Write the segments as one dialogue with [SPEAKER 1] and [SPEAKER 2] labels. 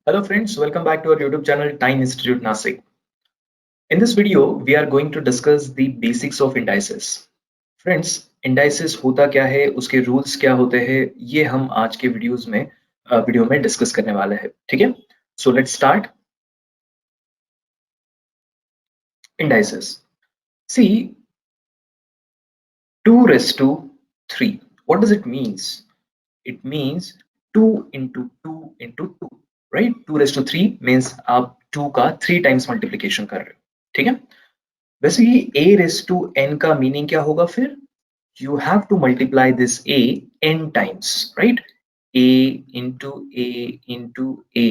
[SPEAKER 1] Hello friends, welcome back to our YouTube channel Time Institute Nasik. In this video, we are going to discuss the basics of indices. Friends, indices होता क्या है, उसके rules क्या होते हैं, ये हम आज के वीडियो में डिस्कस करने वाले हैं, ठीक है? So let's start. Indices. See, 2 raised to 3. What does it means? It means 2 into 2 into 2, right? 2 raised to 3 means आप 2 का 3 times multiplication कर रहे हो, ठीक है? वैसे ही a रेस टू n का मीनिंग क्या होगा फिर? You have to multiply this a n times, right? a into a into a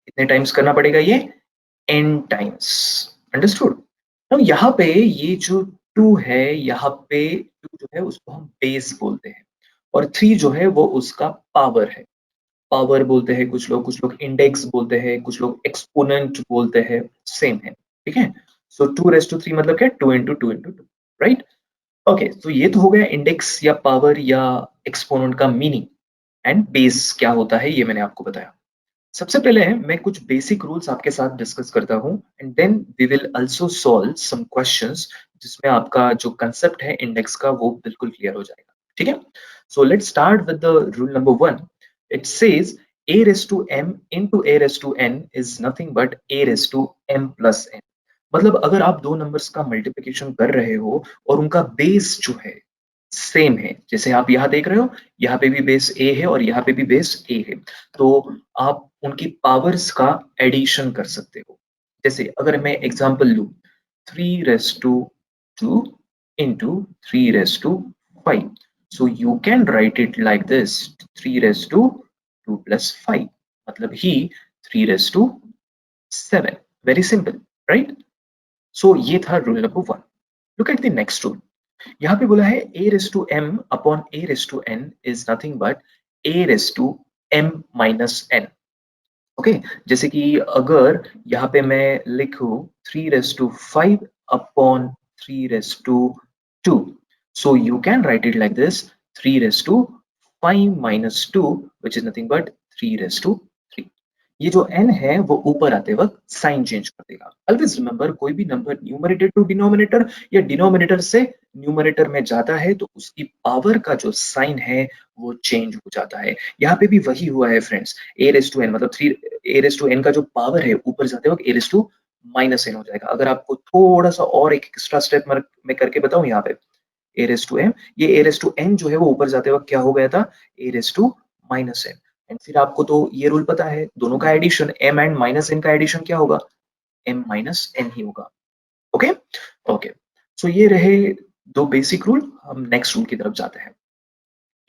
[SPEAKER 1] कितने टाइम्स करना पड़ेगा ये? n times. अंडरस्टूड? तो यहाँ पे ये जो 2 है, यहाँ पे 2 जो है उसको हम बेस बोलते हैं और 3 जो है वो उसका पावर है. पावर बोलते हैं कुछ लोग इंडेक्स बोलते हैं, कुछ लोग एक्सपोनेंट बोलते हैं, सेम है, ठीक है? सो 2 रेस टू 3 मतलब क्या? 2 इंटू 2 इंटू 2, राइट? ओके, तो ये तो हो गया इंडेक्स या पावर या एक्सपोनेंट का मीनिंग. एंड बेस क्या होता है ये मैंने आपको बताया. सबसे पहले मैं कुछ बेसिक रूल्स आपके साथ डिस्कस करता हूँ and then we will also solve some questions जिसमें आपका जो कंसेप्ट है इंडेक्स का वो बिल्कुल क्लियर हो जाएगा, ठीक है? So let's start with the rule number 1. It says a raised to m into a raised to n is nothing but a raised to m plus n. मतलब अगर आप दो नंबर्स का मल्टीप्लिकेशन कर रहे हो और उनका बेस जो है सेम है, जैसे आप यहाँ देख रहे हो, यहाँ पे भी बेस a है और यहाँ पे भी बेस a है, तो आप उनकी पावर्स का एडिशन कर सकते हो. जैसे अगर मैं एग्जांपल लूं, 3 raise to 2 into 3 raise to 5. So you can write it like this, 3 raised to 2 plus 5 मतलब ही 3 raised to 7. Very simple, right? So ये था rule number 1. Look at the next rule. यहाँ पे बोला है a raised to m upon a raised to n is nothing but a raised to m minus n. Okay, जैसे कि अगर यहाँ पे मैं लिखूं 3 raised to 5 upon 3 raised to 2. So you can write it like this, 3 raised to 5 minus 2 which is nothing but 3 raised to 3. ये जो n है वो ऊपर आते वक्त साइन चेंज कर देगा. ऑलवेज रिमेंबर, कोई भी नंबर न्यूमरेटर टू डिनोमिनेटर या डिनोमिनेटर से न्यूमरेटर में जाता है तो उसकी पावर का जो साइन है वो चेंज हो जाता है. यहाँ पे भी वही हुआ है friends. a raise to n मतलब 3 a रेस टू n का जो पावर है ऊपर जाते वक्त a raise to minus n हो जाएगा. अगर आपको थोड़ा सा और एक एक्स्ट्रा स्टेप मैं करके बताऊं, यहाँ पे a रेस टू m, ये a रेस टू n जो है वो ऊपर जाते वक्त क्या हो गया था? a raise to minus n. And फिर आपको तो ये रूल पता है, दोनों का addition m and minus n का एडिशन क्या होगा? m माइनस n ही होगा. ओके ओके, सो ये रहे दो बेसिक रूल. हम नेक्स्ट रूल की तरफ जाते हैं.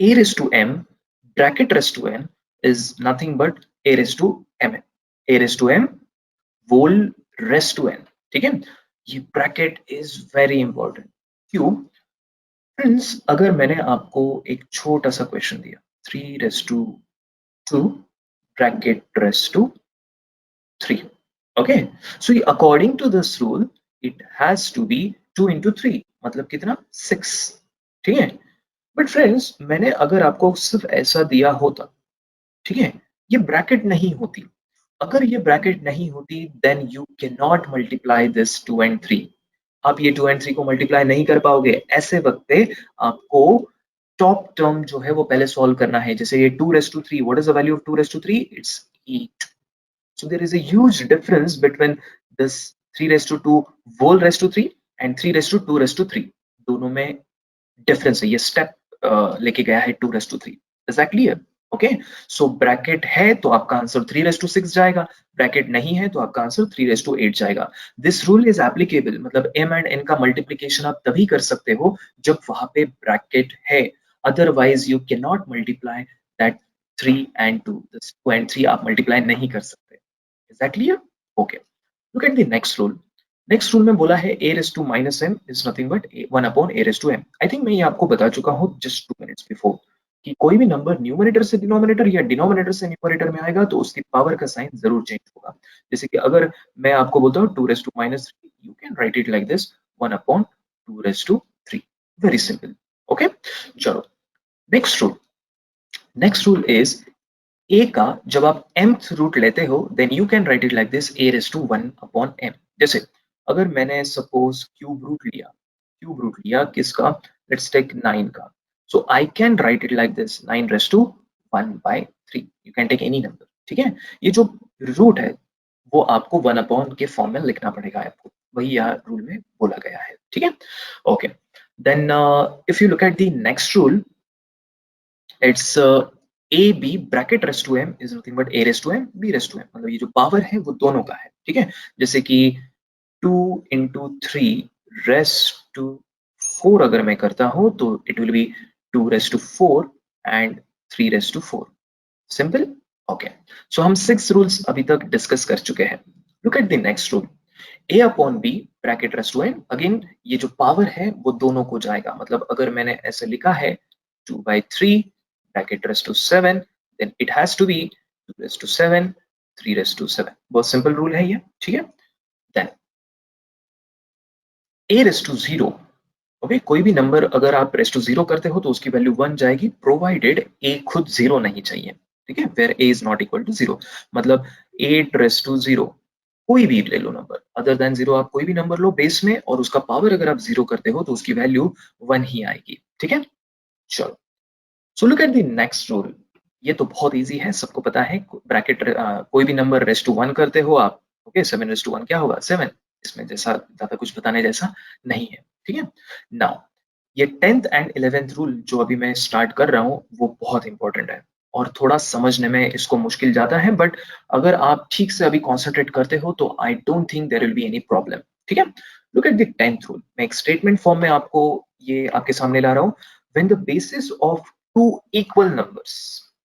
[SPEAKER 1] a raised to m bracket raised to n is nothing but a raised to m. a raised to m whole raised to n, ठीक है? ये ब्रैकेट इज वेरी इंपॉर्टेंट. क्यों? Friends, अगर मैंने आपको एक छोटा सा क्वेश्चन दिया, 3 raised to 2 bracket raised to 3. Okay, so according to this rule it has to be 2 into 3 मतलब कितना? 6, ठीक है? बट फ्रेंड्स, मैंने अगर आपको सिर्फ ऐसा दिया होता, ठीक है, ये ब्रैकेट नहीं होती. अगर ये ब्रैकेट नहीं होती then you can not multiply this 2 and 3. आप ये 2 एंड 3 को मल्टीप्लाई नहीं कर पाओगे. ऐसे वक्त पे आपको टॉप टर्म जो है वो पहले सॉल्व करना है. जैसे ये 2 raise to 3, what is the value of 2 raise to 3? It's 8. So there is a huge difference between this 3 raised to 2 whole raised to 3 and 3 raised to 2 raised to 3. दोनों में डिफरेंस है. ये स्टेप लेके गया है 2 raised to 3. Is that clear? Okay, so bracket है तो आपका आंसर 3 raised to 6 जाएगा. ब्रैकेट नहीं है तो आपका आंसर 3 raised to 8 जाएगा. दिस रूल इज एप्लीकेबल, मतलब m एंड n का मल्टीप्लिकेशन आप तभी कर सकते हो जब वहां पे ब्रैकेट है. Otherwise you can not multiply that 3 and 2. This 2 and 3 आप मल्टीप्लाई नहीं कर सकते. Is that clear? Okay. Look at the next rule. Next rule में बोला है a raised to minus m is nothing but 1 upon a raised to m. I think मैं ये आपको बता चुका हूँ जस्ट 2 minutes बिफोर कि कोई भी नंबर न्यूमरेटर से डिनोमिनेटर या डिनोमिनेटर से न्यूमरेटर में आएगा तो उसकी पावर का साइन जरूर चेंज होगा. जैसे कि अगर मैं आपको बोलता हूँ 2 raised to minus 3, you can write it like this, 1 upon 2 raised to 3. Very simple. Okay, चलो next rule. Next rule is a का जब आप mth रूट लेते हो then you can write it like this a raise to 1 upon m। जैसे अगर मैंने suppose cube root लिया किसका, लेट्स टेक 9 का, so I can write it like this 9 raise to 1/3। You can take any number, ठीक है। ये जो रूट है वो आपको 1 अपॉन के फॉर्म में लिखना पड़ेगा आपको, वही यहाँ रूल में बोला गया है, ठीक है। Okay, then if you look at the next rule, it's A B bracket raise to M is nothing but A raise to M B raise to M, मतलब ये जो पावर है वो दोनों का है, ठीक है। जैसे कि 2 into 3 रेस टू 4 अगर मैं करता हूं तो it will be 2 raise to 4 and 3 raise to 4। Simple. Okay, so हम 6 रूल्स अभी तक डिस्कस कर चुके हैं। Look at the next rule, a upon B bracket raise to N. Again ये जो पावर है वो दोनों को जाएगा, मतलब अगर मैंने ऐसे लिखा है 2/3 bracket raise to 7 then it has to be 2 raise to 7 3 raise to 7। बहुत सिंपल रूल है ये, ठीक है। Then a raise to 0, okay, कोई भी नंबर अगर आप रेस टू 0 करते हो तो उसकी वैल्यू 1 जाएगी प्रोवाइडेड a खुद 0 नहीं चाहिए, ठीक है, where a is not equal to 0। मतलब 8 रेस टू 0, कोई भी ले लो नंबर अदर देन 0, आप कोई भी नंबर लो बेस में और उसका पावर अगर आप 0 करते हो तो उसकी वैल्यू 1 ही आएगी, ठीक है। चलो, so look at the next rule. ये तो बहुत इजी है, सबको पता है। ब्रैकेट कोई भी नंबर रेस टू 1 करते हो आप, ओके, 7 रेस टू 1 क्या होगा 7। इसमें जैसा ज्यादा कुछ बताने जैसा नहीं है, ठीक है। नाउ ये 10th एंड 11th रूल जो अभी मैं स्टार्ट कर रहा हूँ वो बहुत इंपॉर्टेंट है और थोड़ा समझने में इसको मुश्किल जाता है, बट अगर आप ठीक से अभी कॉन्सेंट्रेट करते हो तो I don't think there will be any problem, ठीक है। Look at the 10th rule, मैं एक स्टेटमेंट फॉर्म में आपको ये आपके सामने ला रहा हूँ। When the basis of two equal numbers,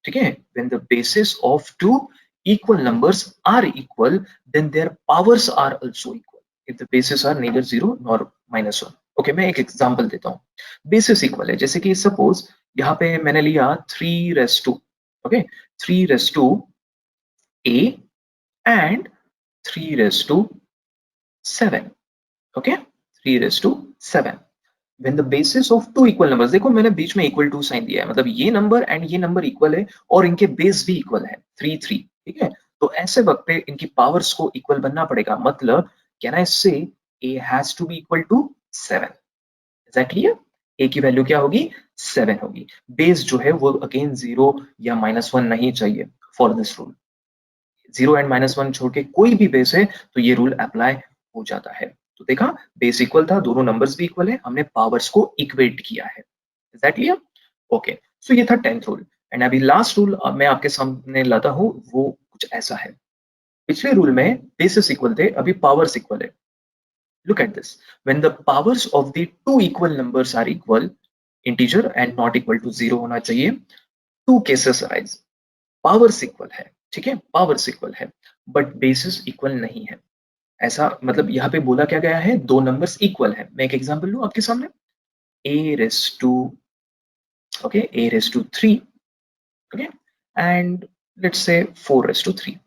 [SPEAKER 1] ठीक है, when the basis of two equal numbers are equal then their powers are also equal if the bases are neither 0 nor -1। Okay, मैं एक एग्जांपल देता हूँ। बेसिस इक्वल है, जैसे कि suppose यहाँ पे मैंने लिया 3 raise to, okay, 3 raise to a and 3 raise to 7, okay, 3 raise to 7। When the basis of two equal numbers, देखो मैंने बीच में इक्वल टू साइन दिया है, मतलब ये नंबर एंड ये नंबर इक्वल है और इनके बेस भी इक्वल है 3 3, ठीक है। तो ऐसे वक्त पे इनकी पावर्स को इक्वल बनना पड़ेगा, मतलब can I say a has to be equal to 7। Is that clear? A की वैल्यू क्या होगी 7 होगी। बेस जो है वो अगेन 0 या -1 नहीं चाहिए फॉर दिस रूल। 0 एंड -1 छोड़ के कोई भी बेस है तो ये रूल अप्लाई हो जाता है। तो देखा, बेस इक्वल था, दोनों नंबर्स भी इक्वल है, हमने पावर्स को इक्वेट किया है। Is that clear? ओके, सो ये था 10th रूल एंड अभी लास्ट रूल मैं आपके सामने लाता हूँ, वो कुछ ऐसा है। पिछले रूल में बेसिस इक्वल थे, अभी पावर्स इक्वल है। Look at this. When the powers of the two equal numbers are equal, integer and not equal to 0 होना चाहिए, two cases arise. Powers equal है, ठीक है, powers equal है, but bases equal नहीं है। ऐसा मतलब यहाँ पे बोला क्या गया है, दो नंबर्स इक्वल है। मैं एक एग्जांपल लूँ आपके सामने, a raised to, okay, a raised to 3, okay, and let's say 4 raised to 3।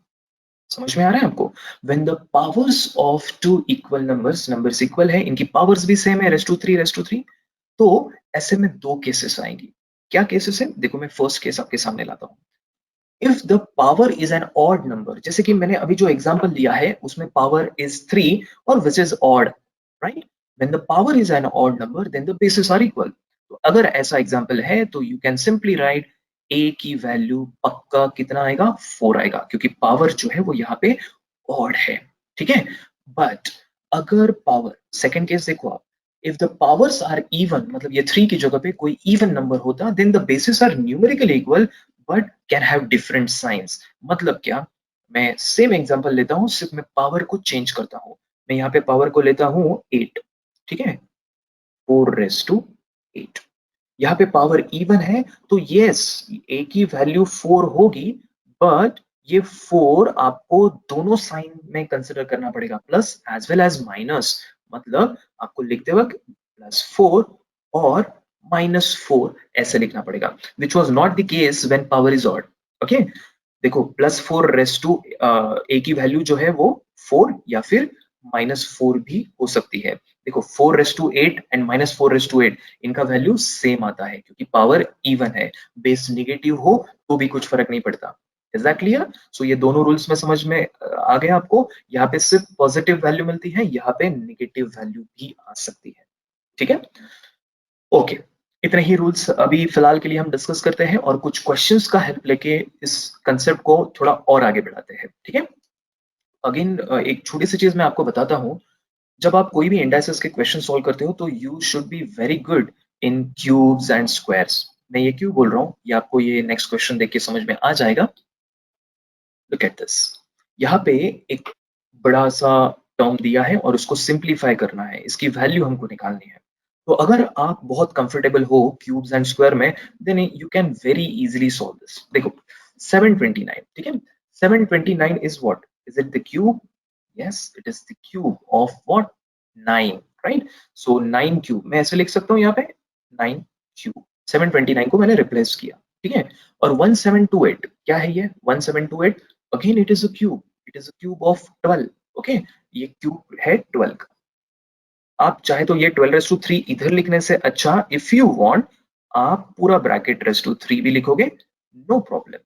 [SPEAKER 1] समझ में आ रहा है आपको? When the powers of two equal numbers equal है, इनकी पावर्स भी सेम है, रेस टू 3 रेस टू 3, तो ऐसे में दो केसेस आएंगी। क्या केसेस है, देखो मैं फर्स्ट केस आपके सामने लाता हूँ। If the power is an odd number, जैसे कि मैंने अभी जो एग्जांपल लिया है उसमें पावर इज 3 और which is odd, right. When the power is an odd number then the basis are equal. तो अगर ऐसा एग्जांपल है तो you can simply write a की वैल्यू पक्का कितना आएगा 4 आएगा, क्योंकि पावर जो है वो यहाँ पे ऑड है, ठीक है। बट अगर पावर, सेकंड केस देखो आप, if the powers are even, मतलब ये 3 की जगह पे कोई इवन नंबर होता then the basis are numerically equal but can have different signs. मतलब क्या, मैं सेम एग्जांपल लेता हूँ, सिर्फ मैं पावर को चेंज करता हूँ। मैं यहाँ पे पावर को लेता हूँ 8, ठीक है, 4 रेस टू 8। यहाँ पे पावर इवन है तो यस, ए की वैल्यू 4 होगी, बट ये 4 आपको दोनों साइन में कंसिडर करना पड़ेगा, plus as well as minus. मतलब आपको लिखते वक्त +4 और -4 ऐसे लिखना पड़ेगा, which was not the case when power is odd. Okay, देखो +4 रेस टू ए की वैल्यू जो है वो 4 या फिर -4 भी हो सकती है। देखो 4 raise to 8 and -4 raise to 8, इनका वैल्यू सेम आता है क्योंकि पावर इवन है। बेस निगेटिव हो तो भी कुछ फर्क नहीं पड़ता। Is that clear? सो ये दोनों रूल्स में समझ में आ गए आपको? यहाँ पे सिर्फ पॉजिटिव वैल्यू मिलती है, यहाँ पे नेगेटिव वैल्यू भी आ सकती है, ठीक है? ओके, इतने ही रूल्स अभी फिलहाल के लिए हम डिस्कस करते हैं और कुछ क्वेश्चंस का हेल्प लेके इस कंसेप्ट को थोड़ा और आगे बढ़ाते हैं, ठीक है? अगेन एक छोटी सी चीज मैं आपको बताता हूँ, जब आप कोई भी इंडाइसेस के क्वेश्चन सॉल्व करते हो तो you should be very good in cubes and squares. मैं ये क्यों बोल रहा हूँ, ये आपको ये नेक्स्ट क्वेश्चन देख के समझ में आ जाएगा। लुक एट दिस, यहाँ पे एक बड़ा सा टर्म दिया है और उसको सिंप्लीफाई करना है, इसकी वैल्यू हमको निकालनी है। तो अगर आप बहुत कंफर्टेबल हो क्यूब्स एंड स्क्वायर में, then you can very easily solve this. देखो 729, ठीक है? 729 is what? Is it the cube? yes, it is the cube of what? 9, right? So 9 cube मैं ऐसे लिख सकता हूँ यहाँ पे 9 क्यूब, 729 को मैंने रिप्लेस किया, ठीक है? और 1728 क्या है ये? 1728 again it is a cube, it is a cube of 12, okay? ये क्यूब है 12 का। आप चाहे तो ये 12^3 इधर लिखने से अच्छा, इफ यू वांट, आप पूरा ब्रैकेट रेस टू 3 भी लिखोगे, नो प्रॉब्लम,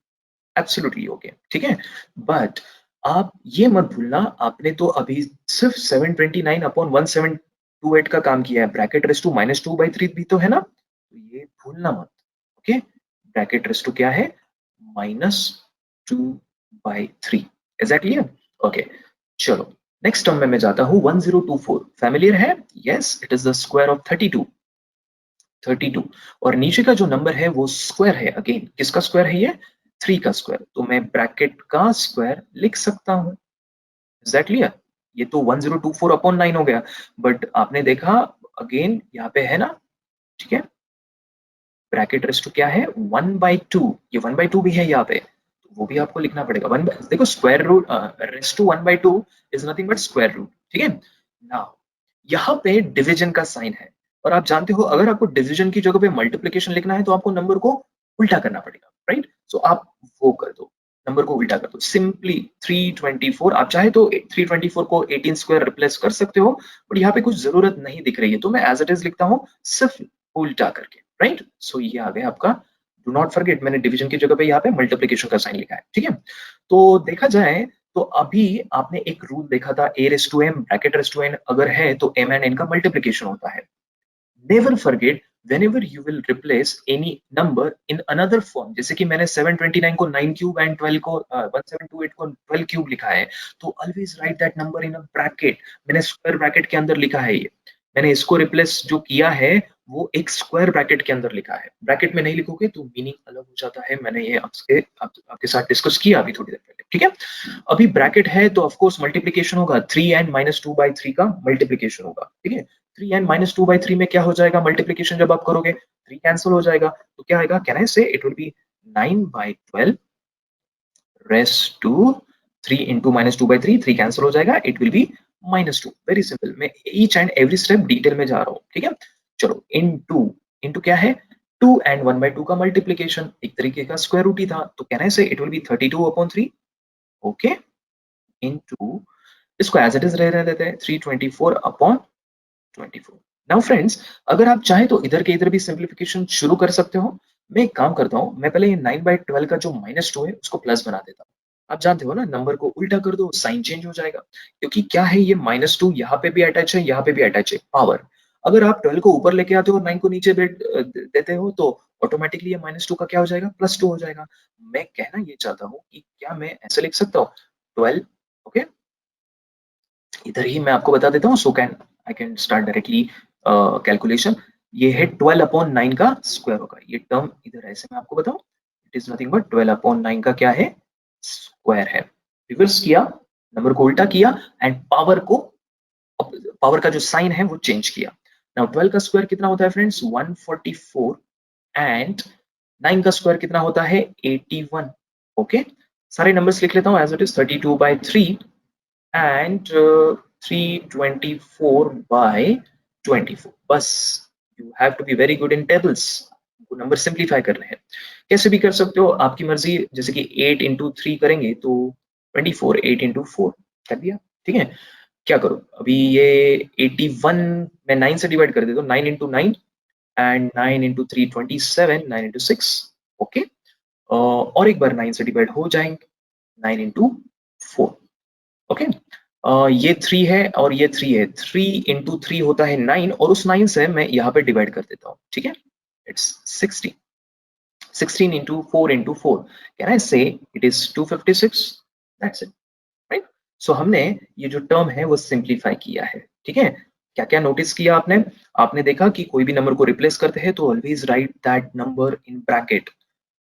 [SPEAKER 1] एब्सोल्युटली ओके, ठीक है? बट आप ये मत भूलना, आपने तो अभी सिर्फ 729 अपॉन 1728 का काम किया है, ब्रैकेट रेस टू -2/3 भी तो है ना, तो ये भूलना मत, ओके? ब्रैकेट रेस टू क्या है? -2/3, इज दैट क्लियर? ओके, चलो नेक्स्ट टर्म में मैं जाता हूँ 1024, फैमिलियर है? Yes, it is the square of 32 और नीचे का जो नंबर है वो स्क्वायर है, अगेन किसका स्क्वायर है ये? 3 का स्क्वायर, तो मैं ब्रैकेट का स्क्वायर लिख सकता हूँ, इज दैट क्लियर? ये तो 1024 अपॉन 9 हो गया, बट आपने देखा अगेन यहाँ पे है ना, ठीक है? ब्रैकेट रेस टू क्या है? 1/2, ये 1/2 भी है यहाँ पे, तो वो भी आपको लिखना पड़ेगा। देखो square root raise to 1/2 is nothing but square root, ठीक है? नाउ यहाँ पे डिवीजन का साइन है और आप जानते हो अगर आपको डिवीजन की जगह पे मल्टीप्लिकेशन लिखना है तो आपको नंबर को उल्टा करना पड़ेगा, राइट? सो आप वो कर दो, नंबर को उल्टा कर दो, सिंपली 324। आप चाहे तो 324 को 18 स्क्वायर रिप्लेस कर सकते हो, बट यहाँ पे कुछ जरूरत नहीं दिख रही है, तो मैं एज इट इज लिखता हूँ सिर्फ उल्टा करके, राइट? सो ये आ गया आपका, डू नॉट फॉरगेट मैंने डिवीजन की जगह पे यहाँ पे मल्टीप्लिकेशन का साइन लिखा है, ठीक है? तो देखा जाए तो अभी आपने एक रूल देखा था, a raise to m bracket raise to n अगर है तो m एंड n का मल्टीप्लिकेशन होता है। Never forget whenever you will replace any number in another form, जैसे कि मैंने 729 को 9 क्यूब एंड 12 को 1728 को 12 क्यूब लिखा है, तो always write that number in a bracket. मैंने स्क्वायर ब्रैकेट के अंदर लिखा है, ये मैंने इसको रिप्लेस जो किया है वो एक स्क्वायर ब्रैकेट के अंदर लिखा है, ब्रैकेट में नहीं लिखोगे तो मीनिंग अलग हो जाता है। मैंने ये आपके साथ डिस्कस किया अभी थोड़ी देर पहले, ठीक है? अभी ब्रैकेट है तो ऑफकोर्स मल्टीप्लीकेशन होगा, 3 एंड -2/3 का मल्टीप्लीकेशन होगा, ठीक है? 3 एंड -2/3 में क्या हो जाएगा मल्टीप्लीकेशन जब आप करोगे? 3 कैंसिल हो जाएगा, तो क्या आएगा? Can I say it will be 9/12 raise to 3 into -2/3, 3 cancel हो जाएगा, it will be -2। Very simple, मैं each and every step detail में जा रहा हूँ, ठीक है? चलो इनटू क्या है? 2 एंड 1/2 का मल्टीप्लीकेशन, एक तरीके का स्क्वायर रूट ही था, तो can I say it will B 32/3, okay? Into इसको एज इट इज रहने देते हैं, 324/24। नाउ फ्रेंड्स, अगर आप चाहें तो इधर के इधर भी सिंप्लीफिकेशन शुरू कर सकते हो। मैं एक काम करता हूँ, मैं पहले ये 9/12 का जो -2 है उसको प्लस बना देता हूँ। आप जानते हो ना, नंबर को उल्टा कर दो साइन चेंज हो जाएगा, क्योंकि क्या है ये -2 यहाँ पे भी अटैच है, यहाँ पे भी अटैच है, पावर। अगर आप 12 को ऊपर लेके आते हो और 9 को नीचे देते हो तो ऑटोमेटिकली ये -2 का क्या हो जाएगा? +2 हो जाएगा। मैं कहना ये चाहता हूँ कि क्या मैं ऐसे लिख सकता हूँ 12, ओके? इधर ही मैं आपको बता देता हूँ, so can I can start directly calculation. ये है 12/9 का स्क्वायर होगा, ये टर्म इधर ऐसे मैं आपको बताऊं, इट इज नथिंग बट 12/9 का क्या है? स्क्वायर है। रिवर्स किया, नंबर को उल्टा किया एंड पावर का जो साइन है वो चेंज किया। नाउ 12 का स्क्वायर कितना होता है फ्रेंड्स? 144 एंड 9 का स्क्वायर कितना होता है? 81, ओके? सारे नंबर्स लिख लेता हूँ एज इट इज, 32/3 and 324/24। बस you have to be very good in tables, number simplify करने हैं। कैसे भी कर सकते हो, आपकी मर्जी, जैसे कि 8 इंटू 3 करेंगे तो 24, 8 इंटू 4 कर दिया, ठीक है? क्या करो अभी, ये 81 मैं 9 से डिवाइड कर देता हूँ, 9 into 9 and 9 into 3 27, 9 into 6, okay? और एक बार 9 से डिवाइड हो जाएंगे, 9 इंटू 4। ओके, ये 3 है और ये 3 है, 3 इंटू 3 होता है 9 और उस 9 से मैं यहाँ पे डिवाइड कर देता हूँ, ठीक है, it's 16। 16 into 4 into 4, can I say it is 256? That's it, right? So हमने ये जो टर्म है वो सिंप्लीफाई किया है, ठीक है। क्या क्या नोटिस किया आपने? आपने देखा कि कोई भी नंबर को रिप्लेस करते हैं तो always write that number in bracket,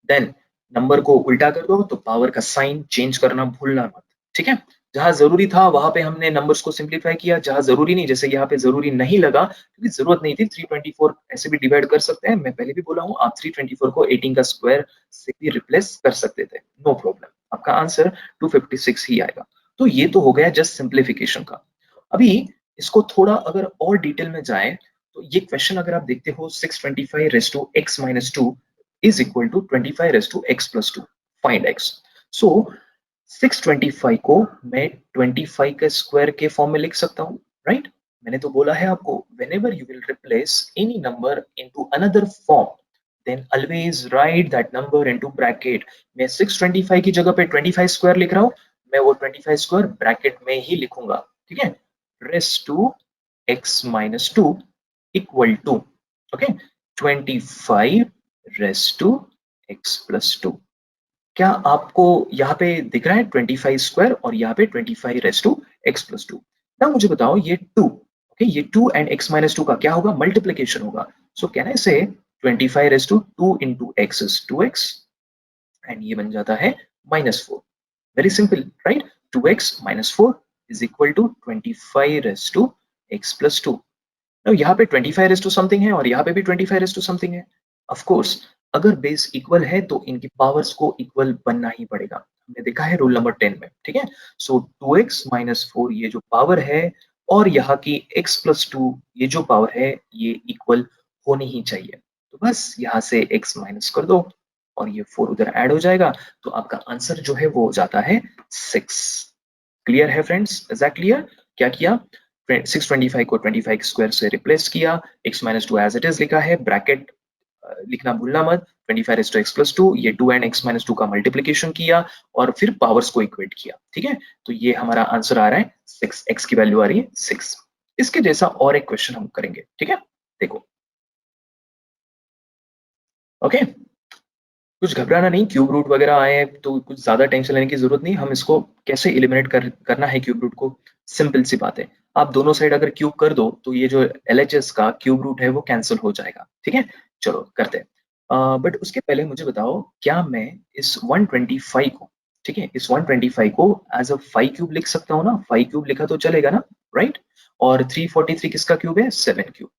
[SPEAKER 1] then number को उल्टा कर दो तो पावर का साइन चेंज करना भूलना मत, ठीक है। जहां जरूरी था वहां पे हमने नंबर्स को सिंप्लीफाई किया, जहां जरूरी नहीं, जैसे यहाँ पे जरूरी नहीं लगा क्योंकि जरूरत नहीं थी, 324 ऐसे भी डिवाइड कर सकते हैं, मैं पहले भी बोला हूँ, आप 324 को 18 का स्क्वायर से भी रिप्लेस कर सकते थे, नो प्रॉब्लम, आपका आंसर 256 ही आएगा। तो ये तो हो गया जस्ट सिंप्लीफिकेशन का। अभी इसको थोड़ा अगर और डिटेल में जाए तो ये क्वेश्चन अगर आप देखते हो 625 raise to x minus 2 is equal to 25 raised to x plus 2. Find x. So 625 को मैं 25 के स्क्वायर के फॉर्म में लिख सकता हूँ, राइट? मैंने तो बोला है आपको, whenever you will replace any number into another form, then always write that number into bracket. मैं 625 की जगह पे 25 स्क्वायर लिख रहा हूँ, मैं वो 25 स्क्वायर ब्रैकेट में ही लिखूंगा, ठीक है? Rest to x minus 2 equal to, okay, 25 raise to x plus 2। क्या आपको यहाँ पे दिख रहा है 25 स्क्वायर और यहाँ पे 25 रेस टू x प्लस 2? ना मुझे बताओ ये 2, ओके, ये 2 एंड x माइनस 2 का क्या होगा? मल्टीप्लीकेशन होगा। So can I say 25 raise to 2 into x is 2x and ये बन जाता है -4। Very simple, right? 2x minus 4 is equal to 25 raised to x plus 2। Now, यहाँ पे 25 रेस टू समथिंग है और यहाँ पे भी 25 रेस टू समथिंग है। ऑफ कोर्स अगर बेस इक्वल है तो इनकी पावर्स को इक्वल बनना ही पड़ेगा, हमने देखा है रूल नंबर 10 में, ठीक है। सो 2x माइनस 4 ये जो पावर है और यहाँ की x प्लस 2 ये जो पावर है ये इक्वल होनी ही चाहिए। तो बस यहाँ से x माइनस कर दो और ये 4 उधर ऐड हो जाएगा, तो आपका आंसर जो है वो हो जाता है 6। क्लियर है फ्रेंड्स? Is that clear? क्या किया? 625 को 25 स्क्वायर से रिप्लेस किया, x minus 2 as it is लिखा है, ब्रैकेट लिखना भूलना मत, 25 रेज़ टू x प्लस 2, ये 2 एंड x माइनस 2 का मल्टीप्लीकेशन किया और फिर पावर्स को इक्वेट किया, ठीक है। तो ये हमारा आंसर आ रहा है 6, x की वैल्यू आ रही है 6। इसके जैसा और एक क्वेश्चन हम करेंगे, ठीक है, देखो। ओके, कुछ घबराना नहीं, क्यूब रूट वगैरह आए हैं तो कुछ ज्यादा टेंशन लेने की जरूरत नहीं। हम इसको कैसे एलिमिनेट करना है क्यूब रूट को, सिंपल सी बात है, आप दोनों साइड अगर क्यूब कर दो तो ये जो LHS का क्यूब रूट है वो कैंसिल हो जाएगा, ठीक है। चलो करते हैं, बट उसके पहले मुझे बताओ क्या मैं इस 125 को, ठीक है, इस 125 को एज अ 5 क्यूब लिख सकता हूँ ना? 5 क्यूब लिखा तो चलेगा ना, राइट? और 343 किसका क्यूब है? 7 क्यूब।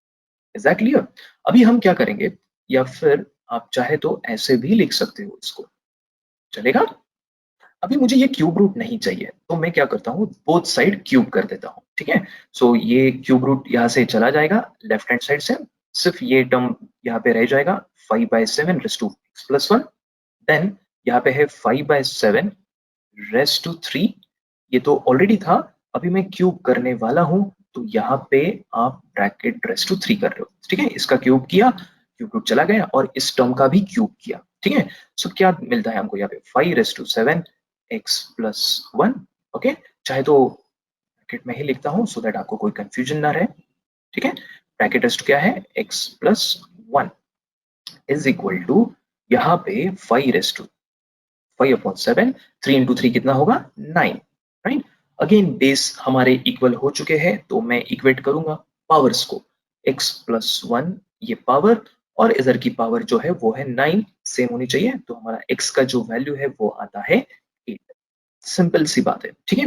[SPEAKER 1] Is that clear? अभी हम क्या करेंगे, या फिर आप चाहे तो ऐसे भी लिख सकते हो इसको, चलेगा? अभी मुझे ये क्यूब रूट नहीं चाहिए तो मैं क्या करता हूँ, बोथ साइड क्यूब कर देता हूँ, ठीक है। सो ये क्यूब रूट यहाँ से चला जाएगा लेफ्ट हैंड साइड से, सिर्फ ये टर्म यहाँ पे रह जाएगा, 5/7 raise to x plus 1, then यहाँ पे है 5/7 रेस टू 3, ये तो ऑलरेडी था, अभी मैं क्यूब करने वाला हूँ, तो यहाँ पे आप ब्रैकेट रेस टू 3 कर रहे हो, ठीक है। इसका क्यूब किया, क्यूब रूट चला गया और इस टर्म का भी क्यूब किया, ठीक है। सो क्या मिलता है हमको यहाँ पे? 5/7 x प्लस 1, ओके, चाहे तो ब्रैकेट में ही लिखता हूँ सो दैट आपको कोई कंफ्यूजन ना रहे, ठीक है। ब्रैकेट रेस्ट क्या है? x plus 1 is equal to यहाँ पे 5/7, 3 इंटू 3 कितना होगा? 9, राइट? अगेन बेस हमारे इक्वल हो चुके हैं तो मैं इक्वेट करूंगा पावर्स को, x प्लस 1 ये पावर और इधर की पावर जो है वो है 9, सेम होनी चाहिए, तो हमारा x का जो वैल्यू है वो आता है 8। सिंपल सी बात है, ठीक है।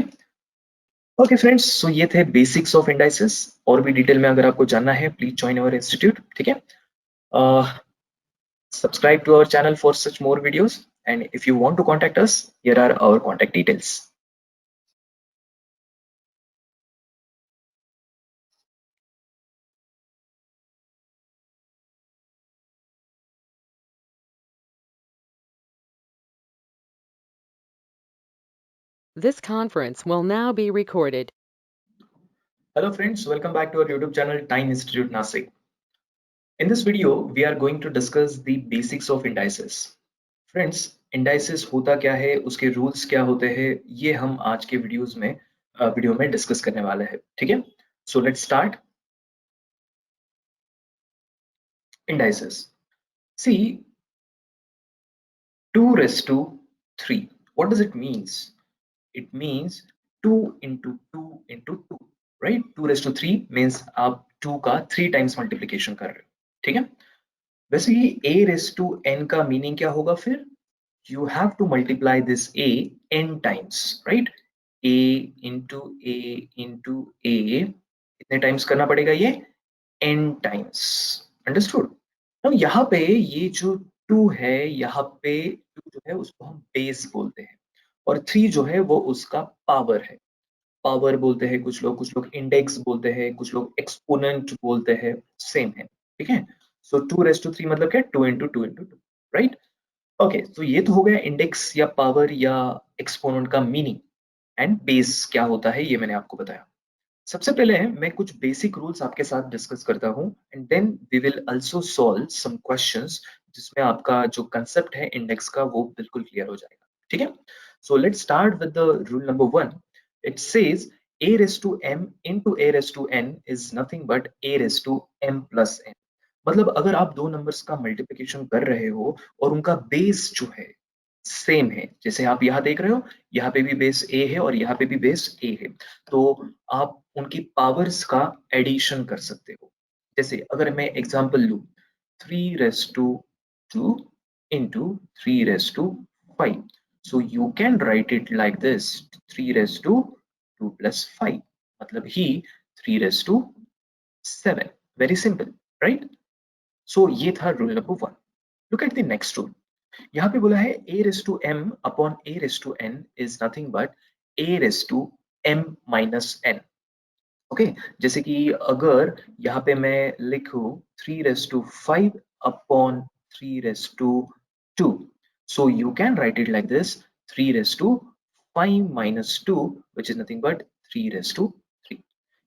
[SPEAKER 1] ओके फ्रेंड्स, सो ये थे बेसिक्स ऑफ इंडाइसेस। और भी डिटेल में अगर आपको जानना है प्लीज ज्वाइन अवर इंस्टीट्यूट, ठीक है। Subscribe to our channel for such more videos, and if you want to contact us, here are our contact details.
[SPEAKER 2] This conference will now be recorded.
[SPEAKER 1] Hello friends, welcome back to our YouTube channel Time Institute Nasik. In this video, we are going to discuss the basics of indices. Friends, indices होता क्या है, उसके rules क्या होते हैं, ये हम आज के वीडियो में डिस्कस करने वाले हैं, ठीक है। So let's start. Indices, see 2 raised to 3, what does it means? It means 2 into 2 into 2, right? 2 raised to 3 means आप 2 का 3 टाइम्स मल्टीप्लीकेशन कर रहे हो, ठीक है। वैसे ही a raised to n का मीनिंग क्या होगा फिर? You have to multiply this a n times, right? a into a into a, कितने टाइम्स करना पड़ेगा ये? n times, understood. तो यहाँ पे ये जो 2 है, यहाँ पे 2 जो है उसको हम बेस बोलते हैं, और 3 जो है वो उसका पावर है। पावर बोलते हैं कुछ लोग इंडेक्स बोलते हैं, कुछ लोग एक्सपोनेंट बोलते हैं, सेम है, ठीक है। सो 2 raised to 3 मतलब क्या? 2 into 2 into 2, राइट। ओके, तो ये तो हो गया इंडेक्स या पावर या एक्सपोनेंट का मीनिंग, एंड बेस क्या होता है ये मैंने आपको बताया। सबसे पहले मैं कुछ बेसिक रूल्स आपके साथ डिस्कस करता हूँ, and then we will also solve some questions जिसमें आपका जो कंसेप्ट है इंडेक्स का वो बिल्कुल क्लियर हो जाएगा, ठीक है। So let's start with the rule number 1। It says a raised to m into a raised to n is nothing but a raised to m plus n। मतलब अगर आप दो नंबर्स का मल्टीप्लिकेशन कर रहे हो और उनका बेस जो है सेम है, जैसे आप यहाँ देख रहे हो, यहाँ पे भी बेस a है और यहाँ पे भी बेस a है, तो आप उनकी पावर्स का एडिशन कर सकते हो। जैसे अगर मैं एग्जांपल लूं, 3 raised to 2 into 3 raised to 5, so you can write it like this, 3 raised to 2 plus 5 मतलब ही 3 raised to 7, very simple, right. So ये था rule number 1। Look at the next rule. यहाँ पे बोला है a raised to m upon a raised to n is nothing but a raised to m minus n। Okay, जैसे कि अगर यहाँ पे मैं लिखूं 3 raised to 5 upon 3 raised to 2, so you can write it like this, 3 raised to 5 minus 2, which is nothing but 3 raised to 3।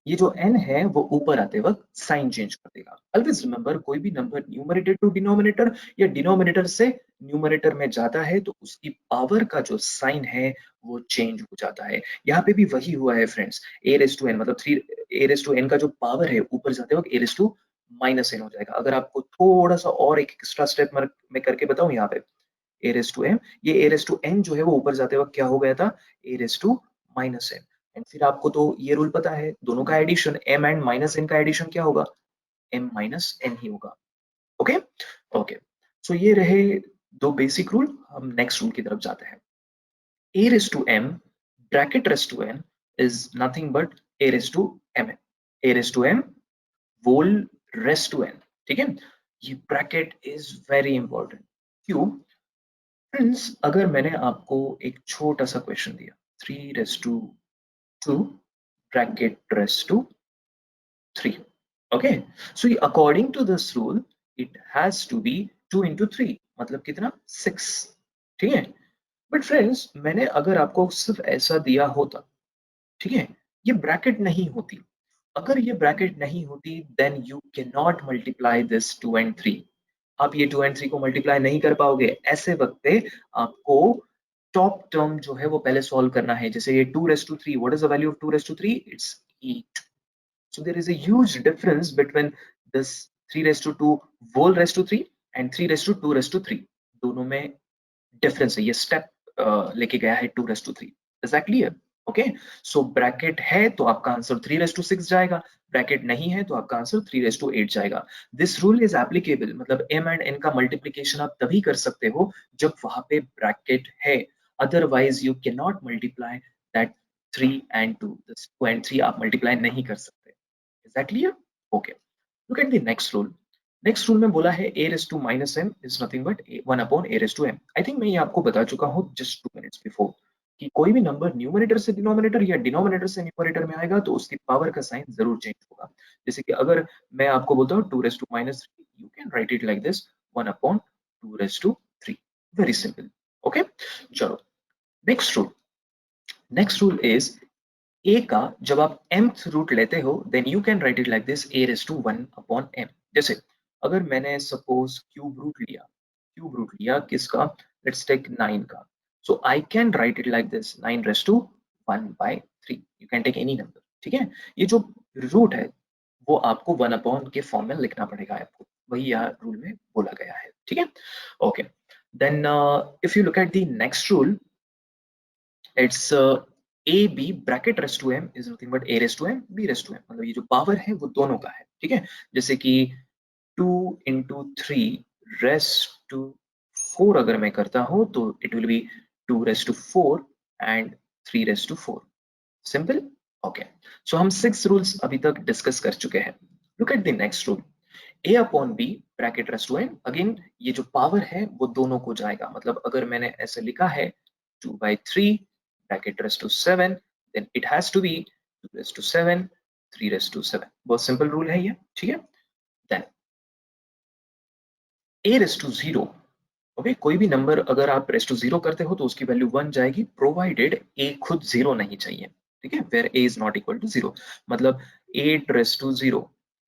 [SPEAKER 1] ये जो n है वो ऊपर आते वक्त साइन चेंज कर देगा। ऑलवेज रिमेंबर, कोई भी नंबर न्यूमरेटर टू डिनोमिनेटर या डिनोमिनेटर से न्यूमरेटर में जाता है तो उसकी पावर का जो साइन है वो चेंज हो जाता है। यहाँ पे भी वही हुआ है friends, a raised to n मतलब 3 a raised to n का जो पावर है ऊपर जाते वक्त a raised to minus n हो जाएगा। अगर आपको थोड़ा सा और एक एक्स्ट्रा स्टेप मैं करके बताऊं, यहाँ पे a raised to m, ये a raised to n जो है वो ऊपर जाते वक्त क्या हो गया था? a raised to minus n। And फिर आपको तो ये रूल पता है, दोनों का addition m and minus n का एडिशन क्या होगा? m माइनस n ही होगा। ओके ओके, सो ये रहे दो बेसिक रूल। हम नेक्स्ट रूल की तरफ जाते हैं। a raised to m bracket raised to n is nothing but a raised to m, a raised to m whole raised to n, ठीक है। ये ब्रैकेट इज वेरी इंपॉर्टेंट। क्यों friends? अगर मैंने आपको एक छोटा सा क्वेश्चन दिया, 3 raised to 2 bracket raised to 3, okay, so according to this rule it has to be 2 into 3 मतलब कितना? 6, ठीक है। बट फ्रेंड्स मैंने अगर आपको सिर्फ ऐसा दिया होता, ठीक है, ये ब्रैकेट नहीं होती, अगर ये ब्रैकेट नहीं होती then you can not multiply this 2 and 3। आप ये 2 एंड 3 को मल्टीप्लाई नहीं कर पाओगे। ऐसे वक्त पे आपको टॉप टर्म जो है वो पहले सॉल्व करना है। जैसे ये 2 raised to 3, what is the value of 2 raised to 3? It's 8। So there is a huge difference between this 3 raised to 2 whole raised to 3 and 3 raised to 2 raised to 3। दोनों में डिफरेंस है, ये स्टेप लेके गया है 2 raised to 3। Is that clear? Okay, so bracket है तो आपका आंसर 3 raised to 6 जाएगा, ब्रैकेट नहीं है तो आपका आंसर 3 raised to 8 जाएगा। दिस रूल इज एप्लीकेबल, मतलब m एंड n का मल्टीप्लिकेशन आप तभी कर सकते हो जब वहां पे ब्रैकेट है, otherwise you can not multiply that 3 and 2, this 2 and 3 आप मल्टीप्लाई नहीं कर सकते। Is that clear? Okay. Look at the next rule. Next rule में बोला है a raised to minus m is nothing but 1 upon a raised to m। I think मैं ये आपको बता चुका हूँ जस्ट 2 minutes बिफोर कि कोई भी नंबर न्यूमरेटर से डिनोमिनेटर या डिनोमिनेटर से न्यूमरेटर में आएगा तो उसकी पावर का साइन जरूर चेंज होगा। जैसे कि अगर मैं आपको बोलता हूँ 2 raised to minus 3, you can write it like this, 1 upon 2 raised to 3। Very simple. Okay, चलो next rule. Next rule is a का जब आप mth रूट लेते हो then you can write it like this, a raised to 1 upon m। जैसे अगर मैंने suppose cube root लिया किसका? लेट्स टेक 9 का, so I can write it like this 9 raise to 1/3, you can take any number, ठीक है। ये जो रूट है वो आपको 1 के फॉर्म में लिखना पड़ेगा आपको, वही यहाँ रूल में बोला गया है, ठीक है। Okay, then if you look at the next rule, it's A B bracket raise to M is nothing but A raise to M B raise to M, मतलब ये जो पावर है वो दोनों का है, ठीक है। जैसे कि 2 into 3 रेस टू 4 अगर मैं करता हूं तो it will be 2 raise to 4 and 3 raise to 4, simple. Okay, so हम 6 रूल्स अभी तक डिस्कस कर चुके हैं। Look at the next rule, a upon b bracket raise to n, again ये जो पावर है वो दोनों को जाएगा, मतलब अगर मैंने ऐसे लिखा है 2/3 bracket raise to 7, then it has to be 2 raise to 7 3 raise to 7, बहुत सिंपल रूल है ये, ठीक है। Then a raise to 0, okay, कोई भी नंबर अगर आप रेस टू 0 करते हो तो उसकी वैल्यू 1 जाएगी, प्रोवाइडेड a खुद 0 नहीं चाहिए, ठीक है, where a is not equal to 0, मतलब 8 रेस टू 0,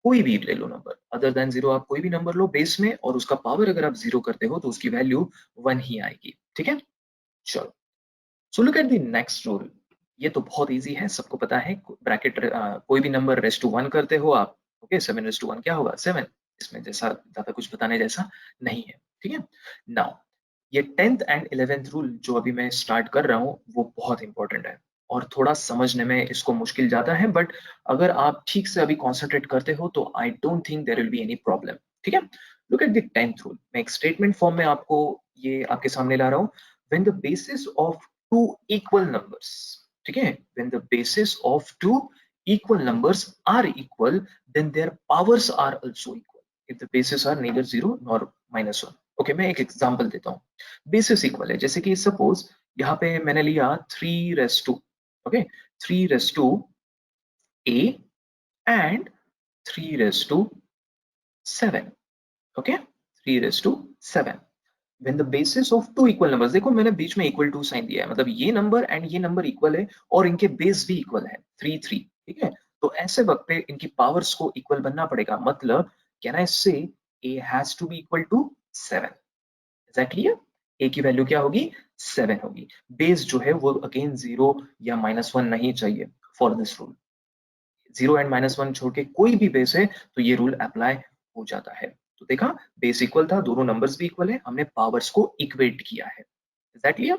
[SPEAKER 1] कोई भी ले लो नंबर अदर देन 0, आप कोई भी नंबर लो बेस में और उसका पावर अगर आप 0 करते हो तो उसकी वैल्यू 1 ही आएगी, ठीक है। चलो, so look at the next rule, ये तो बहुत इजी है, सबको पता है, ब्रैकेट कोई भी नंबर रेस टू 1 करते हो आप, ओके, 7 रेस टू 1 क्या होगा 7, इसमें जैसा ज्यादा कुछ बताने जैसा नहीं है, ठीक है। नाउ ये 10th एंड 11th रूल जो अभी मैं स्टार्ट कर रहा हूँ वो बहुत इंपॉर्टेंट है और थोड़ा समझने में इसको मुश्किल जाता है, बट अगर आप ठीक से अभी कॉन्सेंट्रेट करते हो तो I don't think there will be any problem, ठीक है। Look at the 10th rule, मैं एक स्टेटमेंट फॉर्म में आपको ये आपके सामने ला रहा हूँ, when the basis of two equal numbers, ठीक है, when the basis of two equal numbers are equal, then their powers are also equal if the bases are neither 0 nor -1। Okay, मैं एक एग्जांपल देता हूँ, बेसिस इक्वल है, जैसे कि suppose यहाँ पे मैंने लिया 3 raise to, okay, 3 raise to a and 3 raise to 7, okay, 3 raise to 7, when the basis of two equal numbers, देखो मैंने बीच में इक्वल टू साइन दिया है, मतलब ये नंबर एंड ये नंबर इक्वल है और इनके बेस भी इक्वल है 3 3, ठीक है। तो ऐसे वक्त पे इनकी पावर्स को इक्वल बनना पड़ेगा, मतलब can I say a has to be equal to 7, is that clear. a की वैल्यू क्या होगी 7 होगी, बेस जो है वो अगेन 0 या -1 नहीं चाहिए फॉर दिस रूल, 0 एंड -1 छोड़ के कोई भी बेस है तो ये रूल अप्लाई हो जाता है। तो देखा, बेस इक्वल था, दोनों नंबर्स भी इक्वल है, हमने पावर्स को इक्वेट किया है, इज दैट क्लियर।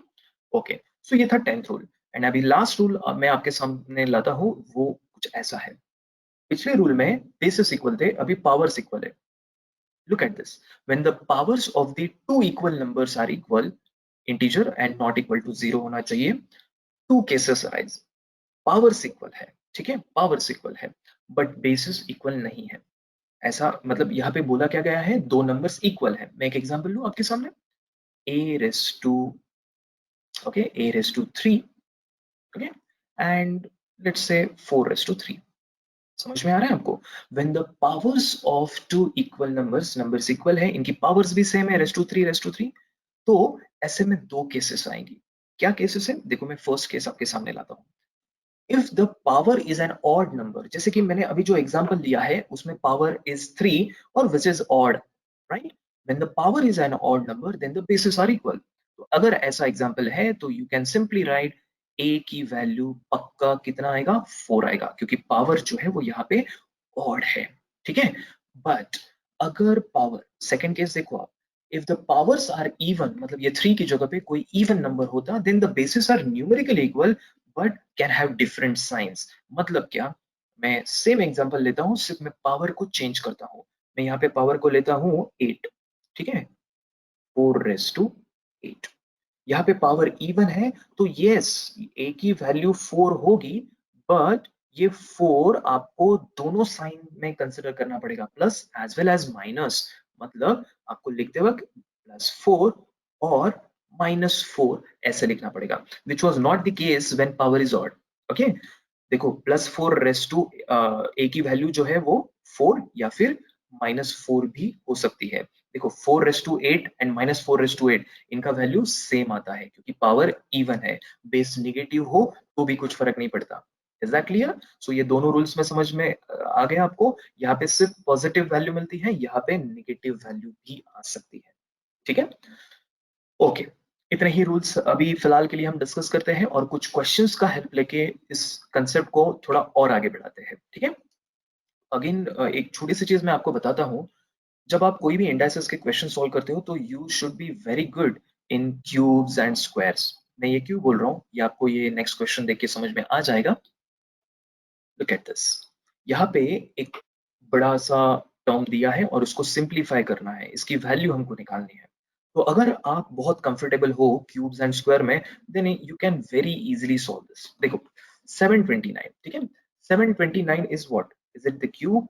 [SPEAKER 1] ओके, सो ये था 10th रूल एंड अभी लास्ट रूल मैं आपके सामने लाता हूँ, वो कुछ ऐसा है। पिछले रूल में बेसिस इक्वल थे, अभी पावर्स इक्वल है। Look at this, when the powers of the two equal numbers are equal, integer and not equal to 0 होना चाहिए, two cases arise, powers equal है, ठीक है, पावर्स इक्वल है बट बेसिस इक्वल नहीं है, ऐसा मतलब यहाँ पे बोला क्या गया है, दो नंबर्स इक्वल है। मैं एक एग्जांपल लूं आपके सामने, a raise to, okay, a raise to 3, okay, and let's say 4 raise to 3, समझ में आ रहा है आपको। When the powers of two equal numbers, numbers equal है, इनकी पावर्स भी सेम है, रेस टू 3 रेस टू 3, तो ऐसे में दो केसेस आएंगी। क्या केसेस है, देखो मैं फर्स्ट केस आपके सामने लाता हूँ। If the power is an odd number, जैसे कि मैंने अभी जो एग्जांपल लिया है उसमें पावर इज 3 और which is odd, right, when the power is an odd number then the basis are equal. तो अगर ऐसा एग्जांपल है तो you can simply write a की वैल्यू पक्का कितना आएगा 4 आएगा, क्योंकि पावर जो है वो यहाँ पे ऑड है, ठीक है। बट अगर पावर, सेकंड केस देखो आप, if the powers are even, मतलब ये 3 की जगह पे कोई इवन नंबर होता, then the basis are numerically equal but can have different signs. मतलब क्या, मैं सेम एग्जांपल लेता हूँ, सिर्फ मैं पावर को चेंज करता हूँ। मैं यहाँ पे पावर को लेता हूँ 8, ठीक है, 4 रेस टू 8, यहाँ पे पावर इवन है तो यस a की वैल्यू 4 होगी, बट ये 4 आपको दोनों साइन में कंसिडर करना पड़ेगा, plus as well as minus, मतलब आपको लिखते वक्त +4 और -4 ऐसे लिखना पड़ेगा, which was not the case when power is odd, okay. देखो +4 रेस टू a की वैल्यू जो है वो 4 या फिर -4 भी हो सकती है। देखो 4 raise to 8 and -4 raise to 8, इनका वैल्यू सेम आता है क्योंकि पावर इवन है, बेस नेगेटिव हो तो भी कुछ फर्क नहीं पड़ता। Is that clear. सो ये दोनों रूल्स में समझ में आ गया आपको, यहाँ पे सिर्फ पॉजिटिव वैल्यू मिलती है, यहाँ पे नेगेटिव वैल्यू भी आ सकती है, ठीक है। ओके, इतने ही रूल्स अभी फिलहाल के लिए हम डिस्कस करते हैं और कुछ क्वेश्चंस का हेल्प लेके इस कंसेप्ट को थोड़ा और आगे बढ़ाते हैं, ठीक है। अगेन एक छोटी सी चीज मैं आपको बताता हूँ, जब आप कोई भी इंडाइसेस के क्वेश्चन सॉल्व करते हो तो you should be very good in cubes and squares. मैं ये क्यों बोल रहा हूँ, ये आपको ये नेक्स्ट क्वेश्चन देख के समझ में आ जाएगा। लुक एट दिस, यहाँ पे एक बड़ा सा टर्म दिया है और उसको सिंप्लीफाई करना है, इसकी वैल्यू हमको निकालनी है। तो अगर आप बहुत कंफर्टेबल हो क्यूब्स एंड स्क्वायर में, then you can very easily solve this. देखो 729, ठीक है, 729 is what, is it the cube?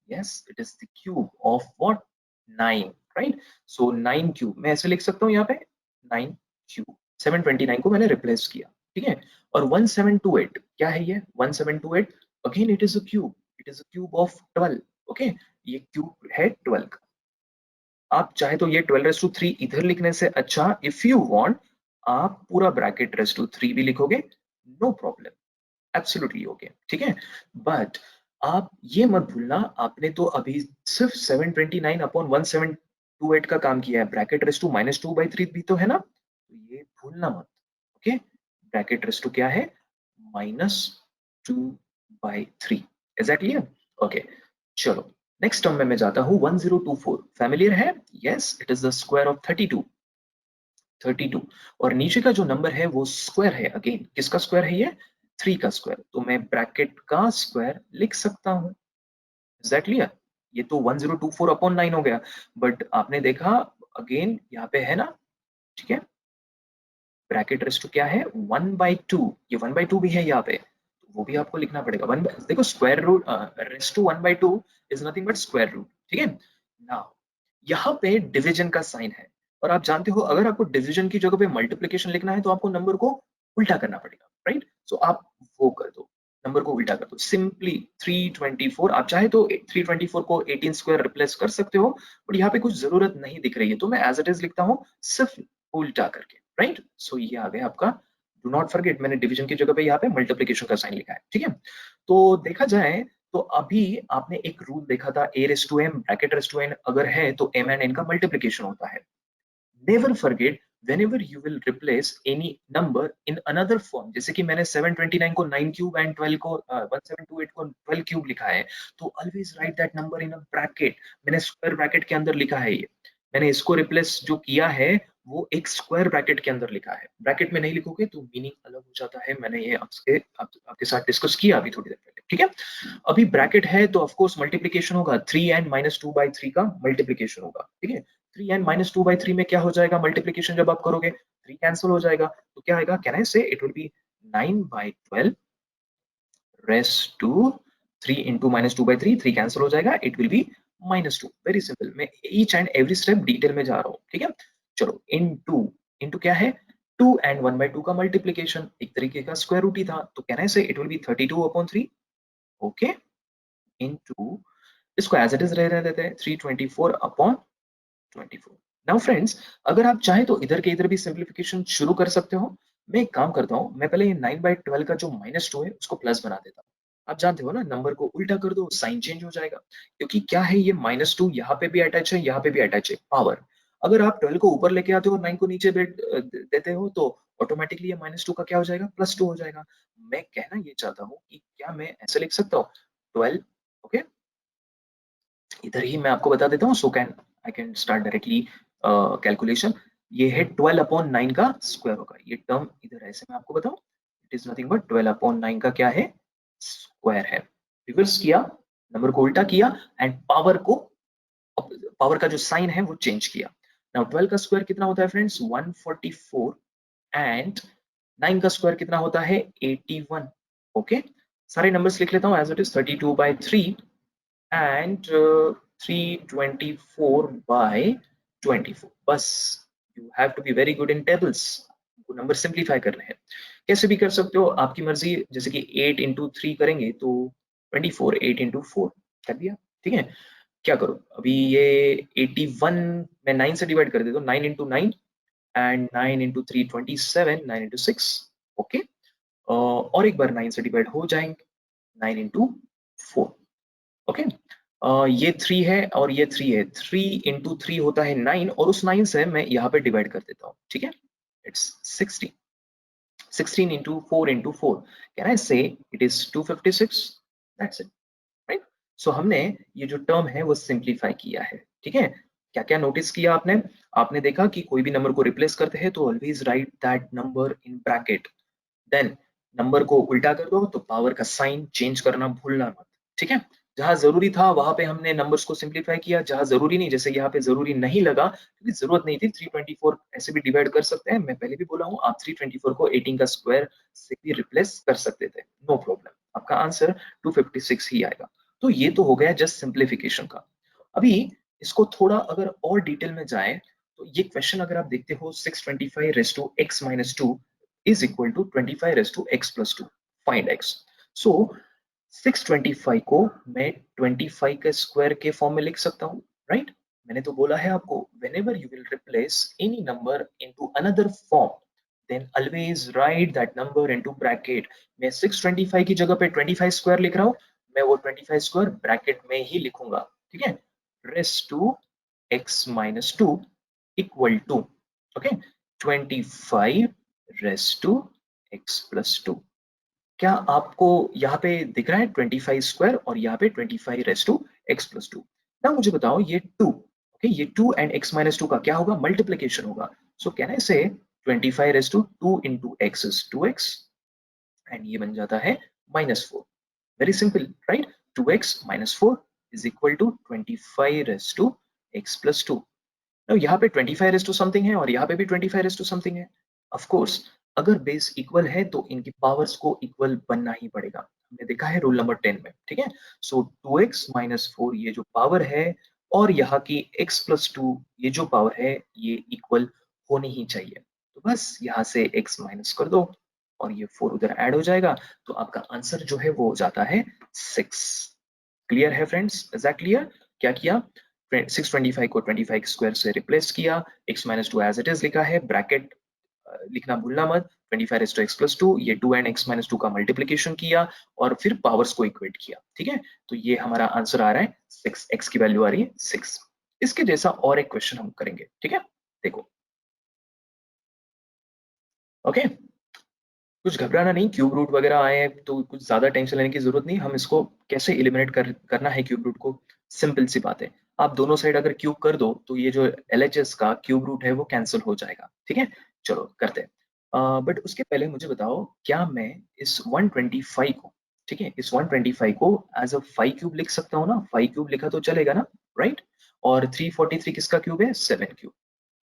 [SPEAKER 1] yes, it is the cube of what, 9, right? So 9 cube मैं ऐसे लिख सकता हूँ यहाँ पे 9 क्यूब, 729 को मैंने रिप्लेस किया, ठीक है। और 1728 क्या है ये 1728? Again it is a cube, it is a cube of 12, okay, ये क्यूब है 12 का। आप चाहे तो ये 12 3 इधर लिखने से अच्छा, इफ यू वांट आप पूरा ब्रैकेट रेस टू 3 भी लिखोगे, नो प्रॉब्लम, एब्सोल्युटली ओके, ठीक है। बट आप ये मत भूलना, आपने तो अभी सिर्फ 729 अपॉन 1728 का काम किया है, ब्रैकेट रेस टू -2/3 भी तो है ना, तो ये भूलना मत, ओके। ब्रैकेट रेस टू क्या है, -2/3, इज दैट क्लियर? ओके, चलो नेक्स्ट टर्म में मैं जाता हूँ 1024, फैमिलियर है? Yes, it is the square of 32, और नीचे का जो नंबर है वो स्क्वायर है, अगेन किसका स्क्वायर है ये, 3 का स्क्वायर, तो मैं ब्रैकेट का स्क्वायर लिख सकता हूँ, इज दैट क्लियर? ये तो 1024 अपॉन 9 हो गया, बट आपने देखा अगेन यहाँ पे है ना, ठीक है, ब्रैकेट रेस टू क्या है 1/2, ये 1/2 भी है यहाँ पे, तो वो भी आपको लिखना पड़ेगा। देखो square root raise to 1/2 is nothing but square root, ठीक है। नाउ यहाँ पे डिवीजन का साइन है, और आप जानते हो अगर आपको डिवीजन की जगह पे मल्टीप्लिकेशन लिखना है तो आपको नंबर को उल्टा करना पड़ेगा, राइट? सो आप वो कर दो, नंबर को उल्टा कर दो, सिंपली 324, आप चाहे तो 324 को 18 स्क्वायर रिप्लेस कर सकते हो, बट यहाँ पे कुछ जरूरत नहीं दिख रही है, तो मैं एज इट इज लिखता हूँ सिर्फ उल्टा करके, राइट? सो ये आ गया आपका, डू नॉट फॉरगेट मैंने डिवीजन की जगह पे यहाँ पे मल्टीप्लिकेशन का साइन लिखा है, ठीक है। तो देखा जाए तो अभी आपने एक रूल देखा था, a raise to m bracket raise to n अगर है तो m एंड n का मल्टीप्लिकेशन होता है। Never forget, whenever you will replace any number in another form, जैसे कि मैंने 729 को 9 क्यूब एंड 12 को 1728 को 12 क्यूब लिखा है, तो always write that number in a bracket. मैंने स्क्वायर ब्रैकेट के अंदर लिखा है, ये मैंने इसको रिप्लेस जो किया है वो एक स्क्वायर ब्रैकेट के अंदर लिखा है, ब्रैकेट में नहीं लिखोगे तो मीनिंग अलग हो जाता है, मैंने ये आपके साथ डिस्कस किया अभी थोड़ी देर पहले, ठीक है। अभी ब्रैकेट है तो ऑफकोर्स मल्टीप्लीकेशन होगा, 3 एंड -2/3 का मल्टीप्लीकेशन होगा, ठीक है। 3 एंड -2/3 में क्या हो जाएगा मल्टीप्लीकेशन, जब आप करोगे 3 कैंसिल हो जाएगा, तो क्या आएगा, can I say it will be 9/12 raise to 3 into -2/3, 3 cancel हो जाएगा, it will be -2, very simple. मैं each and every step detail में जा रहा हूँ, ठीक है। चलो इनटू क्या है, 2 एंड 1/2 का मल्टीप्लीकेशन, एक तरीके का स्क्वायर रूट ही था, तो can I say it will B 32/3, okay, into इसको एज इट इज रहने देते हैं 324/24। नाउ फ्रेंड्स, अगर आप चाहें तो इधर के इधर भी सिंप्लीफिकेशन शुरू कर सकते हो। मैं एक काम करता हूँ, मैं पहले ये 9/12 का जो -2 है उसको प्लस बना देता हूँ। आप जानते हो ना, नंबर को उल्टा कर दो साइन चेंज हो जाएगा, क्योंकि क्या है ये -2 यहाँ पे भी अटैच है, यहाँ पे भी अटैच है, पावर। अगर आप 12 को ऊपर लेके आते हो और 9 को नीचे देते हो तो ऑटोमेटिकली ये -2 का क्या हो जाएगा, +2 हो जाएगा। मैं कहना ये चाहता हूँ कि क्या मैं ऐसे लिख सकता हूँ 12, ओके, इधर ही मैं आपको बता देता हूँ, so can I can start directly calculation. ये है 12/9 का स्क्वायर होगा, ये टर्म इधर ऐसे मैं आपको बताऊं, इट इज नथिंग बट 12/9 का क्या है, स्क्वायर है। रिवर्स किया, नंबर को उल्टा किया, एंड पावर का जो साइन है वो चेंज किया। नाउ 12 का स्क्वायर कितना होता है फ्रेंड्स, 144, एंड 9 का स्क्वायर कितना होता है, 81, ओके। सारे नंबर्स लिख लेता हूँ एज इट इज, 32/3 and 324/24, बस you have to be very good in tables, number simplify करने हैं। कैसे भी कर सकते हो, आपकी मर्जी, जैसे कि 8 इंटू 3 करेंगे तो 24, 8 इंटू 4 कर दिया, ठीक है। क्या करो अभी ये 81 मैं 9 से डिवाइड कर देता हूँ, 9 into 9 and 9 into 3 27, 9 into 6, okay, और एक बार 9 से डिवाइड हो जाएंगे, 9 इंटू 4, ओके। ये 3 है और ये 3 है, 3 into 3 होता है 9 और उस 9 से मैं यहाँ पे डिवाइड कर देता हूँ, ठीक है, it's 16. 16 into 4 into 4, can I say it is 256? That's it, right? So हमने ये जो टर्म है वो सिंप्लीफाई किया है, ठीक है. क्या क्या नोटिस किया आपने? आपने देखा कि कोई भी नंबर को रिप्लेस करते हैं तो always write that number in bracket, then number को उल्टा कर दो तो पावर का साइन चेंज करना भूलना मत, ठीक है. जहां जरूरी था वहां पे हमने नंबर्स को सिंप्लीफाई किया, जहां जरूरी नहीं, जैसे यहाँ पे जरूरी नहीं लगा क्योंकि जरूरत नहीं थी, 324 ऐसे भी डिवाइड कर सकते हैं, मैं पहले भी बोला हूँ, आप 324 को 18 का स्क्वायर से भी रिप्लेस कर सकते थे, नो प्रॉब्लम, आपका आंसर 256 ही आएगा. तो ये तो हो गया जस्ट सिंप्लीफिकेशन का. अभी इसको थोड़ा अगर और डिटेल में जाए तो ये क्वेश्चन अगर आप देखते हो 625 rays to x minus 2 is equal to 25 raised to x plus 2. Find x. So 625 को मैं 25 के स्क्वायर के फॉर्म में लिख सकता हूँ, राइट? मैंने तो बोला है आपको, whenever you will replace any number into another form, then always write that number into bracket. मैं 625 की जगह पे 25 स्क्वायर लिख रहा हूँ, मैं वो 25 स्क्वायर ब्रैकेट में ही लिखूंगा, ठीक है? Rest to x minus 2 equal to, okay, 25 raise to x plus 2. क्या आपको यहाँ पे दिख रहा है 25 स्क्वायर और यहाँ पे 25 रेज़ टू x plus 2. ना मुझे बताओ ये 2, ओके, ये 2 एंड x minus 2 का क्या होगा? मल्टीप्लिकेशन होगा. So can I say 25 raise to 2 into x is 2x and ये बन जाता है -4. Very simple, right? 2x minus 4 is equal to 25 raise to x plus 2. यहाँ पे 25 रेज़ टू समथिंग है और यहाँ पे भी 25 रेज़ टू समथिंग है. ऑफ कोर्स अगर बेस इक्वल है तो इनकी पावर्स को इक्वल बनना ही पड़ेगा. हमने देखा है रूल नंबर 10 में, ठीक है. सो 2x minus 4 ये जो पावर है और यहाँ की x plus 2 ये जो पावर है ये इक्वल होनी ही चाहिए. तो बस यहाँ से x माइनस कर दो और ये 4 उधर ऐड हो जाएगा तो आपका आंसर जो है वो हो जाता है 6. क्लियर है फ्रेंड्स? Is that clear? क्या किया? 625 को 25 स्क्वायर से रिप्लेस किया, x minus 2 as it is लिखा है, ब्रैकेट लिखना भूलना मत, 25 रेज़ टू x plus 2, ये 2 एंड x minus 2 का मल्टीप्लिकेशन किया और फिर पावर्स को इक्वेट किया, ठीक है. तो ये हमारा आंसर आ रहा है 6, x की वैल्यू आ रही है 6. इसके जैसा और एक क्वेश्चन हम करेंगे, ठीक है. देखो, ओके, कुछ घबराना नहीं, क्यूब रूट वगैरह आए हैं तो कुछ ज्यादा टेंशन लेने की जरूरत नहीं. हम इसको कैसे एलिमिनेट करना है क्यूब रूट को, सिंपल सी बात है. आप दोनों साइड अगर क्यूब कर दो तो ये जो LHS का क्यूब रूट है वो कैंसिल हो जाएगा, ठीक है. चलो करते हैं. बट उसके पहले मुझे बताओ, क्या मैं इस 125 को, ठीक है, इस 125 को एज अ 5 क्यूब लिख सकता हूँ ना? 5 क्यूब लिखा तो चलेगा ना, राइट? और 343 किसका क्यूब है? 7 क्यूब.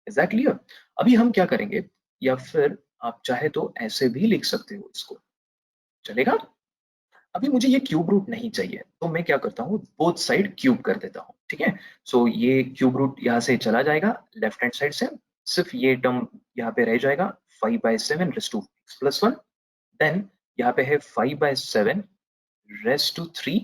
[SPEAKER 1] Is that clear? अभी हम क्या करेंगे, या फिर आप चाहे तो ऐसे भी लिख सकते हो इसको, चलेगा? अभी मुझे ये क्यूब रूट नहीं चाहिए तो मैं क्या करता हूँ, बोथ साइड क्यूब कर देता हूँ, ठीक है. सो ये क्यूब रूट यहाँ से चला जाएगा लेफ्ट हैंड साइड से, सिर्फ ये टर्म यहाँ पे रह जाएगा 5/7 raise to x plus 1. Then यहाँ पे है 5/7 रेज़ टू 3,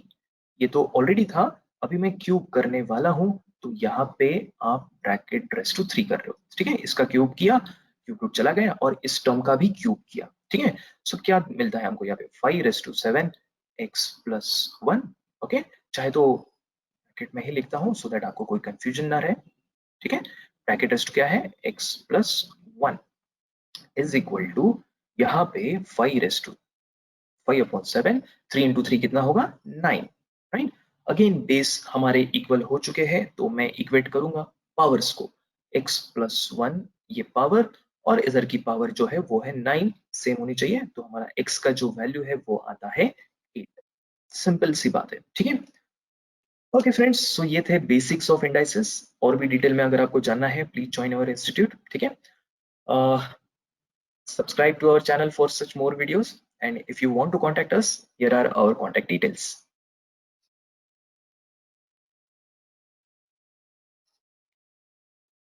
[SPEAKER 1] ये तो ऑलरेडी था, अभी मैं क्यूब करने वाला हूँ तो यहाँ पे आप ब्रैकेट रेज़ टू 3 कर रहे हो, ठीक है. इसका क्यूब किया, क्यूब रूट चला गया और इस टर्म का भी क्यूब किया, ठीक है. सो क्या मिलता है हमको यहाँ पे 5 raise to 7 x plus 1, okay. चाहे तो ब्रैकेट में ही लिखता हूँ सो दैट आपको कोई कंफ्यूजन ना रहे, ठीक है. ब्रैकेट रेस्ट क्या है? x plus 1 is equal to यहाँ पे 5 रेस्ट टू 5/7, 3 into 3 कितना होगा? 9, राइट? अगेन बेस हमारे इक्वल हो चुके हैं तो मैं इक्वेट करूंगा पावर्स को, x plus 1 ये पावर और इधर की पावर जो है वो है 9, सेम होनी चाहिए, तो हमारा x का जो वैल्यू है वो आता है 8. सिंपल सी बात है, ठीक है. ओके फ्रेंड्स, सो ये थे बेसिक्स ऑफ इंडाइसेस. और भी डिटेल में अगर आपको जानना है प्लीज ज्वाइन अवर इंस्टीट्यूट, ठीक है. Subscribe to our channel for such more videos, and if you want to contact us, here are our contact details.